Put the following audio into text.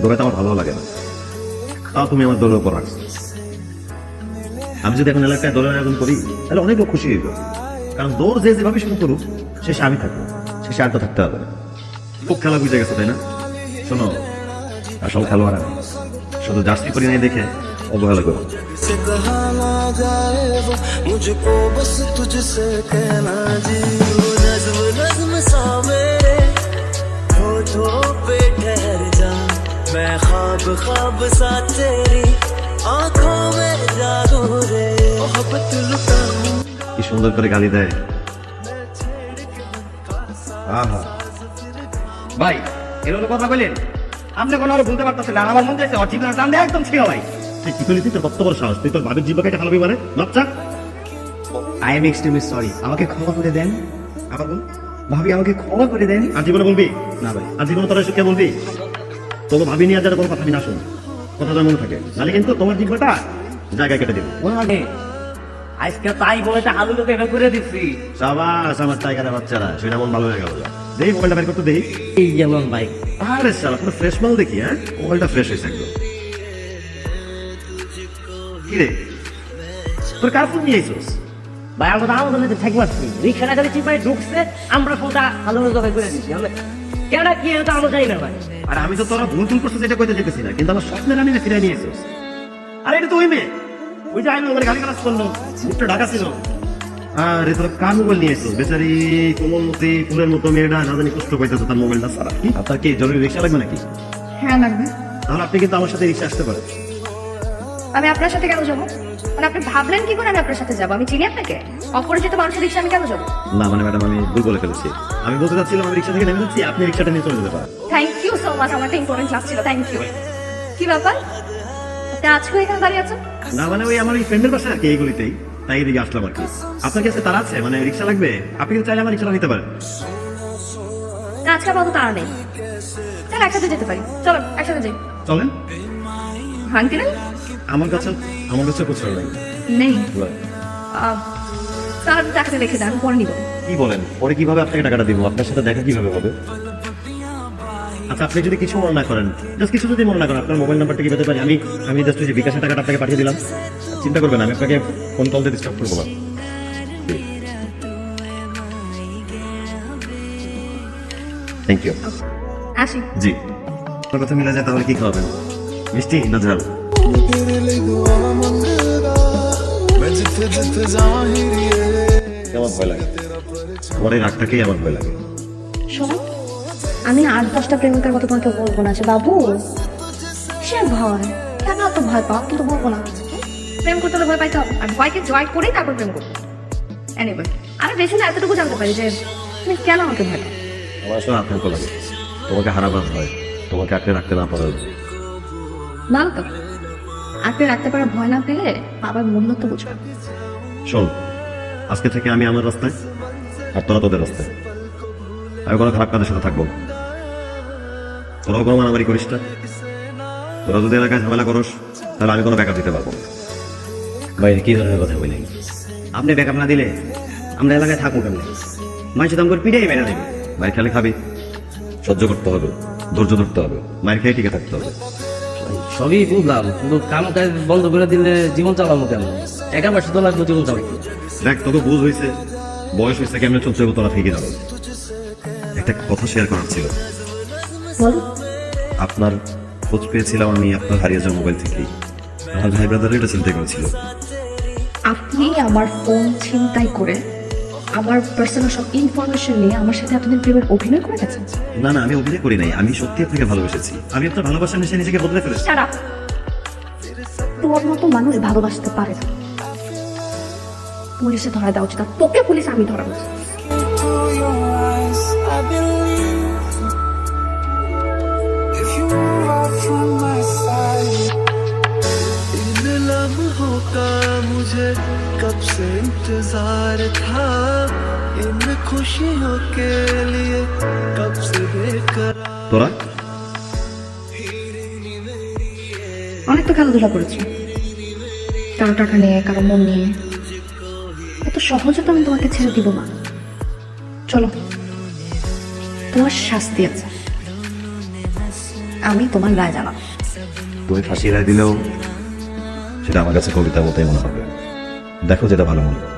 দৌড়াইতে আমার ভালো লাগে না, তাও তুমি আমার দৌড়ের উপর রাখছো। আমি যদি এখন এলাকায় দৌড়ের আয়োজন করি তাহলে অনেক লোক খুশি হইব, কারণ দৌড় যে যেভাবে শুরু করুক শেষে আমি থাকবো, শেষে আর তো থাকতে হবে না। খুব খেলা বুঝে গেছে তাই না? শোনো, আসল খেলোয়াড় আমি, শুধু জার্সি করি নাই দেখে অবহেলা করো। मुझको बस तुझसे कहना जी, नज़्म नज़्म सा मेरे होठों पे ठहर जा, मैं ख्वाब ख्वाब सा तेरी आंखों में जागू रे, मोहब्बत लुटाऊं। কি সুন্দর করে গালি দেয়। আহা ভাই এগুলো কথা বললেন, আপনি কোনো আরো বলতে পারতেছেন আর আমার মন চাইছে অঠিক না টান একদম ছিল ভাই। তুই কি করলি? তুই তোর কত বড় সাহস, তুই তোর ভাবির জিব্বা কেটে খালাবি মানে বাচ্চা? আই এম এক্সট্রিমলি সরি, আমাকে ক্ষমা করে দেন। আবার বল। ভাবি আমাকে ক্ষমা করে দেন। আর জীবনে বলবি না ভাই, আর জীবনে তোরা এসে কে বলবি? তোকে ভাবি নিয়ে যারা কোনো কথা না শুন, কথাটা মনে থাকে, নাহলে কিন্তু তোমার জিব্বাটা জায়গায় কেটে দিবে। ওনাকে আজকে তাই বলে একটা আলু লোকে বের করে দিচ্ছি। সাবাস আমার টাইগারের বাচ্চারা, সেটা মন ভালো হয়ে গেল। দেই মোবাইলটা বের করতে দেই। এই যেমন ভাই, আরে শালা পুরো ফ্রেশ মাল দেখি। হ্যাঁ, মোবাইলটা ফ্রেশ হয়েছে একদম। কি রে, তোর কার ফোন নিয়ে আইছিস? ভাই আমরা তো আমাদের থাকি পাচ্ছি, রিক্সাটা যদি চিপাই ঢুকছে আমরা ফোনটা আলু লোকে করে দিচ্ছি। আমরা কেন কি এটা আমরা জানি না ভাই। আর আমি তো তোরা ভুল ভুল করছিস এটা কইতে যেতেছি না, কিন্তু আমার স্বপ্নের রানীকে ফিরে নিয়ে এসেছিস। আরে এটা তো ওই মেয়ে, ওই যে আমি ওদের গালি গালাজ করলো, মুখটা ঢাকা ছিল। আরে তোরা কার মোবাইল নিয়ে এসেছিস? বেচারি কোমলমতি ফুলের মতো মেয়েটা না জানি কষ্ট পাইতেছে তার মোবাইলটা ছাড়া। কি আপনার কি জরুরি রিক্সা লাগবে নাকি? হ্যাঁ লাগবে। তাহলে আপনি কিন্তু আমার সাথে রিক্সা আসতে পারেন। আমি আপনার সাথে কেন যাবো? মানে আপনি ভাবলেন কি করে আমি আপনার সাথে যাবো? আমি চিনি আপনাকে? অপরিচিত মানুষের রিক্সা আমি কেন যাবো? না মানে ম্যাডাম, আমি ভুল বলে ফেলেছি। আমি বলতে চাচ্ছিলাম আমি রিক্সা থেকে নেমে যাচ্ছি, আপনি রিক্সাটা নিয়ে চলে যেতে পারেন। থ্যাংক ইউ সো মাচ, আমার একটা ইম্পর্টেন্ট ক্লাস ছিল। Thank you. কি ব্যাপার, আপনি আজকে এখানে দাঁড়িয়ে আছেন? না মানে ওই আমার এই ফ্রেন্ডের বাসা আর কি, এইগুলিতেই, তাই এদিকে আসলাম আর কি। আপনার কাছে তারা আছে, মানে রিক্সা লাগবে? আপনি কিন্তু চাইলে আমার রিক্সাটা নিতে পারেন। না, আজকে আপাতত তারা নেই। তাহলে একসাথে যেতে পারি, চলো একসাথে যাই। চলেন। ভাঙতি নেই? আমার কাছে কোথাও নেই। নেই। তার টাকাটা রেখে দেন, পরে নিব। কি বলেন? পরে কিভাবে আপনাকে টাকাটা দিব? আপনার সাথে দেখা কিভাবে হবে? আচ্ছা আপনি যদি কিছু মনে না করেন, জাস্ট কিছু যদি মনে না করেন, আপনার মোবাইল নাম্বারটা কি পেতে পারি? আমি জাস্ট ওই যে বিকাশের টাকাটা আপনাকে পাঠিয়ে দিলাম, চিন্তা করবেন আমি আপনাকে ফোন কল দিয়ে ডিস্টার্ব করবো না। Thank you. আসি। জি, আপনার কথা মিলে যায় তাহলে কি খাওয়াবেন? মিষ্টি না ঝাল? तेरे लिए दुआ मंगदा, मैं जिथे जिथे जावां हिरिए, আমার ভয় লাগে, তোমার এই রাগটাকেই আমার ভয় লাগে। শোনো, আমি 8-10টা প্রেমিকার কথা তোমাকে বলবো না যে বাবু সে ভয়, কেন এত ভয় পাও? কিন্তু বলবো না। প্রেম করতে হলে ভয় পাইতে হবে, আর ভয়কে জয় করেই তারপর প্রেম করবো। এনিওয়ে, আমি বেশি না এতটুকু জানতে পারি যে তুমি কেন আমাকে ভয় পাও। আমার আসলে আতঙ্ক লাগে, তোমাকে হারাবার ভয়, তোমাকে আঁকড়ে রাখতে না পারার ভয়। ভালো তো, আপনি রাখতে পারা ভয় না পেলে বাবার মূল্য তো বুঝবে। শোন, আজকে থেকে আমি আমার রাস্তায় আর তোরা তোদের রাস্তায়। আমি কোনো খারাপ কাজের সাথে থাকবো না। তোরাও কোনো মারামারি করিস না। তোরা যদি এলাকায় ঝামেলা করস তাহলে আমি কোনো ব্যাকআপ দিতে পারবো না। বাইরে কি ধরনের কথা বলি? আপনি ব্যাকআপ না দিলে আমরা এলাকায় থাকবো কেমন? মানুষের দাম করে পিটাই মেরে দেবে। মায়ের খেলে খাবি, সহ্য করতে হবে, ধৈর্য ধরতে হবে, মায়ের খেয়ে টিকে থাকতে হবে। সবই বুঝলাম, কিন্তু কাম কাজ বন্ধ করে দিলে জীবন চালাবো কেন? একা মাসে তো লাগবে জীবন চালাবো। দেখ, তোকে বুঝ হয়েছে, বয়স হয়েছে, কেমনে চলতে হবে তোরা থেকে যাবো। একটা কথা শেয়ার করার ছিল। বলো। আপনার খোঁজ পেয়েছিলাম আমি আপনার হারিয়ে যাওয়া মোবাইল থেকেই। আমার ভাই ব্রাদার এটা চিন্তা করেছিল। আপনি আমার ফোন ছিনতাই করে আমার পার্সোনাল সব ইনফরমেশন নিয়ে আমার সাথে এতদিন প্রেমের অভিনয় করে গেছেন। না না, আমি অভিনয় করি নাই, আমি সত্যি আপনাকে ভালোবেসেছি। আমি আপনার ভালোবাসা নিয়ে নিজেকে বদলে ফেলেছি। Shut up! তোর মতো মানুষ ভালোবাসতে পারে না। পুলিশে ধরা দেওয়া উচিত, আর তোকে পুলিশ আমি ধরাবো। through your eyes, I believe if you move out from my side, इन लम्हों का मुझे कब से इंतजार था, इन खुशियों के लिए कब से बेकरार। তোরা অনেক তো খেলাধুলা করেছি, কারো টাকা নিয়ে, কারো মন নিয়ে। এত সহজে তো আমি তোমাকে ছেড়ে দিব না। চলো, তোমার শাস্তি আছে। আমি তোমার রায় জানাবো। তুমি ফাঁসি রায় দিলেও সেটা আমার কাছে কবিতার মতোই মনে হবে। দেখো যেটা ভালো মনে হয়।